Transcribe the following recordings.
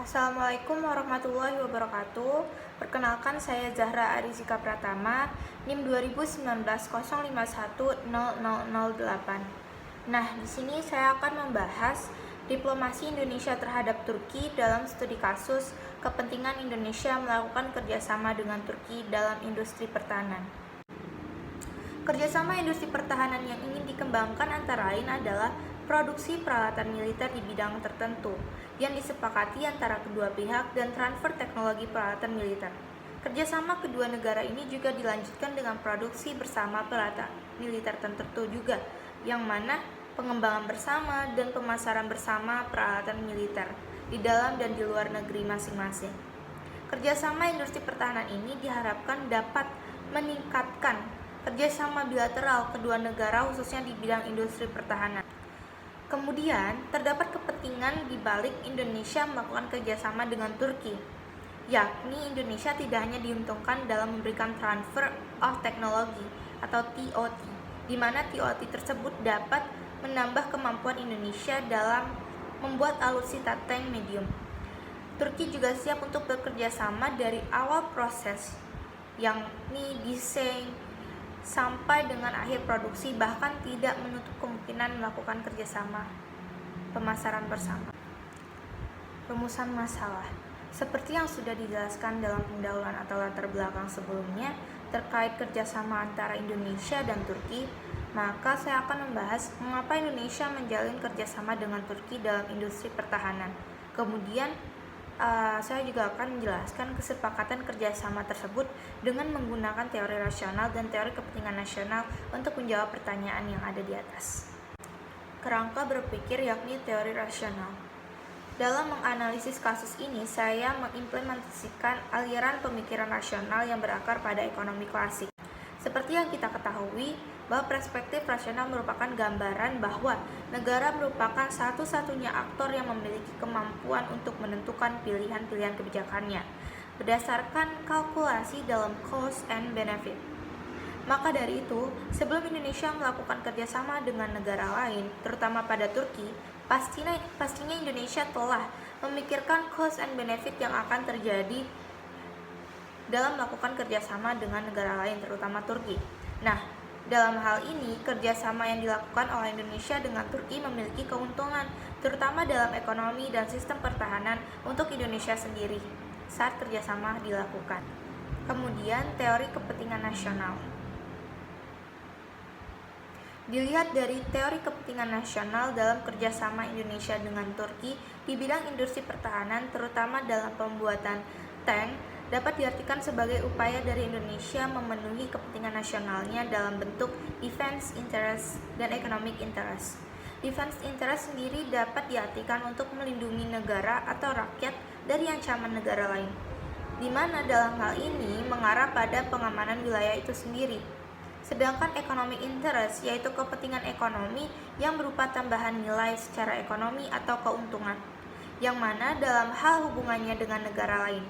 Assalamualaikum warahmatullahi wabarakatuh. Perkenalkan, saya Zahra Arizika Pratama, NIM 2019 Nah, di sini saya akan membahas diplomasi Indonesia terhadap Turki dalam studi kasus kepentingan Indonesia melakukan kerjasama dengan Turki dalam industri pertahanan. Kerjasama industri pertahanan yang ingin dikembangkan antara lain adalah produksi peralatan militer di bidang tertentu yang disepakati antara kedua pihak dan transfer teknologi peralatan militer. Kerjasama kedua negara ini juga dilanjutkan dengan produksi bersama peralatan militer tertentu juga, yang mana pengembangan bersama dan pemasaran bersama peralatan militer di dalam dan di luar negeri masing-masing. Kerjasama industri pertahanan ini diharapkan dapat meningkatkan kerjasama bilateral kedua negara khususnya di bidang industri pertahanan. Kemudian, terdapat kepentingan di balik Indonesia melakukan kerjasama dengan Turki, yakni Indonesia tidak hanya diuntungkan dalam memberikan transfer of technology atau TOT, di mana TOT tersebut dapat menambah kemampuan Indonesia dalam membuat alutsista tank medium. Turki juga siap untuk bekerja sama dari awal proses, yakni desain sampai dengan akhir produksi, bahkan tidak menutup kemungkinan melakukan kerjasama pemasaran bersama. Rumusan masalah seperti yang sudah dijelaskan dalam pendahuluan atau latar belakang sebelumnya terkait kerjasama antara Indonesia dan Turki, maka saya akan membahas mengapa Indonesia menjalin kerjasama dengan Turki dalam industri pertahanan. Kemudian saya juga akan menjelaskan kesepakatan kerjasama tersebut dengan menggunakan teori rasional dan teori kepentingan nasional untuk menjawab pertanyaan yang ada di atas. Kerangka berpikir yakni teori rasional. Dalam menganalisis kasus ini, saya mengimplementasikan aliran pemikiran rasional yang berakar pada ekonomi klasik. Seperti yang kita ketahui, bahwa perspektif rasional merupakan gambaran bahwa negara merupakan satu-satunya aktor yang memiliki kemampuan untuk menentukan pilihan-pilihan kebijakannya berdasarkan kalkulasi dalam cost and benefit. Maka dari itu, sebelum Indonesia melakukan kerjasama dengan negara lain, terutama pada Turki, pastinya Indonesia telah memikirkan cost and benefit yang akan terjadi dalam melakukan kerjasama dengan negara lain, terutama Turki. Nah, dalam hal ini, kerjasama yang dilakukan oleh Indonesia dengan Turki memiliki keuntungan, terutama dalam ekonomi dan sistem pertahanan untuk Indonesia sendiri saat kerjasama dilakukan. Kemudian, teori kepentingan nasional. Dilihat dari teori kepentingan nasional dalam kerjasama Indonesia dengan Turki di bidang industri pertahanan, terutama dalam pembuatan tank, dapat diartikan sebagai upaya dari Indonesia memenuhi kepentingan nasionalnya dalam bentuk defense interest dan economic interest. Defense interest sendiri dapat diartikan untuk melindungi negara atau rakyat dari ancaman negara lain, di mana dalam hal ini mengarah pada pengamanan wilayah itu sendiri. Sedangkan economic interest yaitu kepentingan ekonomi yang berupa tambahan nilai secara ekonomi atau keuntungan, yang mana dalam hal hubungannya dengan negara lain.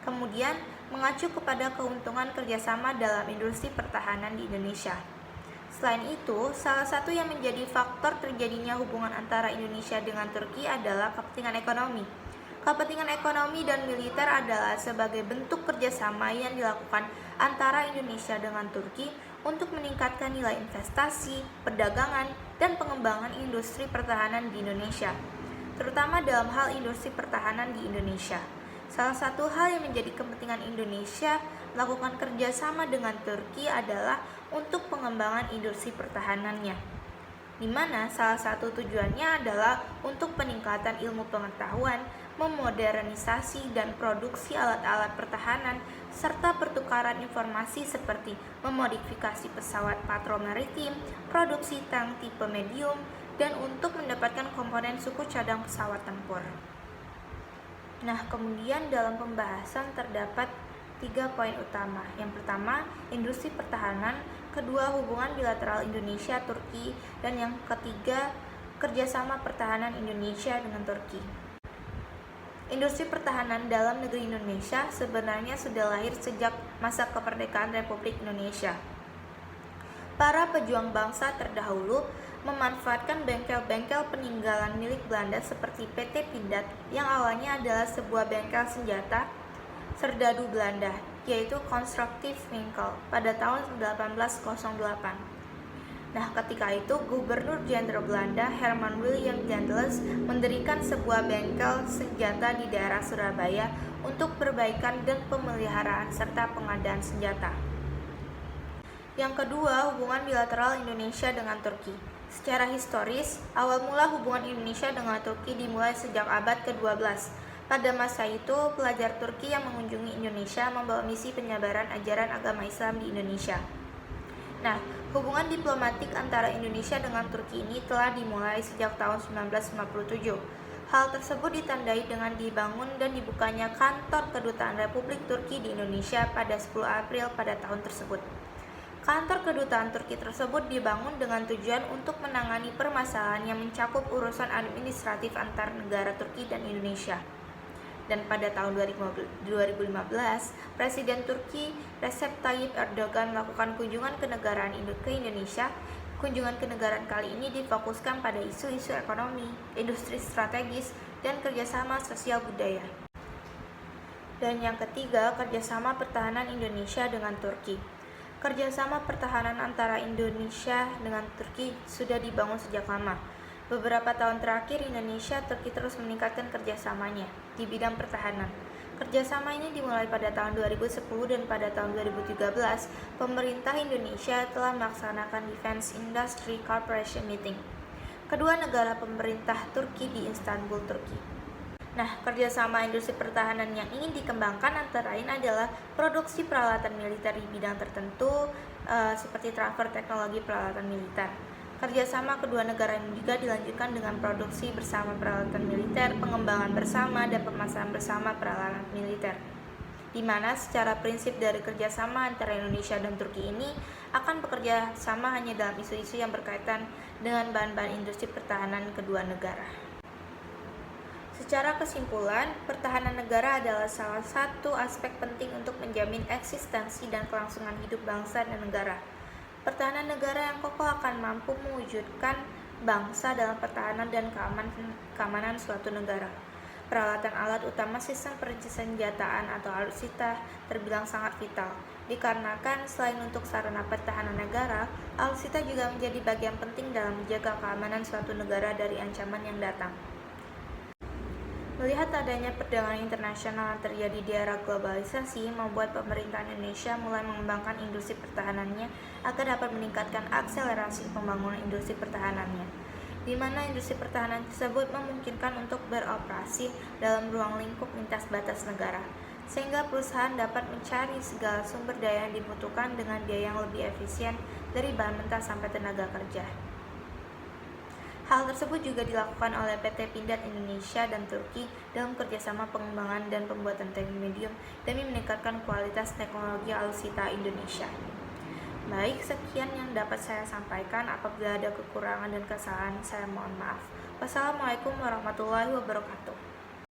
Kemudian mengacu kepada keuntungan kerjasama dalam industri pertahanan di Indonesia. Selain itu, salah satu yang menjadi faktor terjadinya hubungan antara Indonesia dengan Turki adalah kepentingan ekonomi. Kepentingan ekonomi dan militer adalah sebagai bentuk kerjasama yang dilakukan antara Indonesia dengan Turki untuk meningkatkan nilai investasi, perdagangan, dan pengembangan industri pertahanan di Indonesia, terutama dalam hal industri pertahanan di Indonesia. Salah satu hal yang menjadi kepentingan Indonesia melakukan kerjasama dengan Turki adalah untuk pengembangan industri pertahanannya, di mana salah satu tujuannya adalah untuk peningkatan ilmu pengetahuan, memodernisasi dan produksi alat-alat pertahanan, serta pertukaran informasi seperti memodifikasi pesawat patrol maritim, produksi tank tipe medium, dan untuk mendapatkan komponen suku cadang pesawat tempur. Nah, kemudian dalam pembahasan terdapat 3 poin utama. Yang pertama, industri pertahanan. Kedua, hubungan bilateral Indonesia-Turki. Dan yang ketiga, kerjasama pertahanan Indonesia dengan Turki. Industri pertahanan dalam negeri Indonesia sebenarnya sudah lahir sejak masa kemerdekaan Republik Indonesia. Para pejuang bangsa terdahulu memanfaatkan bengkel-bengkel peninggalan milik Belanda seperti PT Pindad yang awalnya adalah sebuah bengkel senjata serdadu Belanda, yaitu Constructieve Winkel pada tahun 1808. Nah, ketika itu Gubernur Jenderal Belanda Herman William Daendels mendirikan sebuah bengkel senjata di daerah Surabaya untuk perbaikan dan pemeliharaan serta pengadaan senjata. Yang kedua, hubungan bilateral Indonesia dengan Turki. Secara historis, awal mula hubungan Indonesia dengan Turki dimulai sejak abad ke-12. Pada masa itu, pelajar Turki yang mengunjungi Indonesia membawa misi penyebaran ajaran agama Islam di Indonesia. Nah, hubungan diplomatik antara Indonesia dengan Turki ini telah dimulai sejak tahun 1957. Hal tersebut ditandai dengan dibangun dan dibukanya kantor kedutaan Republik Turki di Indonesia pada 10 April pada tahun tersebut. Kantor kedutaan Turki tersebut dibangun dengan tujuan untuk menangani permasalahan yang mencakup urusan administratif antar negara Turki dan Indonesia. Dan pada tahun 2015, Presiden Turki Recep Tayyip Erdogan melakukan kunjungan kenegaraan ke Indonesia. Kunjungan kenegaraan kali ini difokuskan pada isu-isu ekonomi, industri strategis, dan kerjasama sosial budaya. Dan yang ketiga, kerjasama pertahanan Indonesia dengan Turki. Kerjasama pertahanan antara Indonesia dengan Turki sudah dibangun sejak lama. Beberapa tahun terakhir, Indonesia Turki terus meningkatkan kerjasamanya di bidang pertahanan. Kerjasama ini dimulai pada tahun 2010 dan pada tahun 2013, pemerintah Indonesia telah melaksanakan Defense Industry Corporation Meeting. Kedua negara pemerintah Turki di Istanbul, Turki. Nah, kerjasama industri pertahanan yang ingin dikembangkan antara lain adalah produksi peralatan militer di bidang tertentu, seperti transfer teknologi peralatan militer. Kerjasama kedua negara ini juga dilanjutkan dengan produksi bersama peralatan militer, pengembangan bersama, dan pemasaran bersama peralatan militer. Di mana secara prinsip dari kerjasama antara Indonesia dan Turki ini akan bekerja sama hanya dalam isu-isu yang berkaitan dengan bahan-bahan industri pertahanan kedua negara. Secara kesimpulan, pertahanan negara adalah salah satu aspek penting untuk menjamin eksistensi dan kelangsungan hidup bangsa dan negara. Pertahanan negara yang kokoh akan mampu mewujudkan bangsa dalam pertahanan dan keamanan suatu negara. Peralatan alat utama sistem persenjataan atau alutsista terbilang sangat vital, dikarenakan selain untuk sarana pertahanan negara, alutsista juga menjadi bagian penting dalam menjaga keamanan suatu negara dari ancaman yang datang. Melihat adanya perdagangan internasional yang terjadi di era globalisasi, membuat pemerintah Indonesia mulai mengembangkan industri pertahanannya agar dapat meningkatkan akselerasi pembangunan industri pertahanannya, di mana industri pertahanan tersebut memungkinkan untuk beroperasi dalam ruang lingkup lintas batas negara, sehingga perusahaan dapat mencari segala sumber daya yang dibutuhkan dengan biaya yang lebih efisien dari bahan mentah sampai tenaga kerja. Hal tersebut juga dilakukan oleh PT Pindad Indonesia dan Turki dalam kerjasama pengembangan dan pembuatan tank medium demi meningkatkan kualitas teknologi alutsista Indonesia. Baik, sekian yang dapat saya sampaikan. Apabila ada kekurangan dan kesalahan, saya mohon maaf. Wassalamualaikum warahmatullahi wabarakatuh.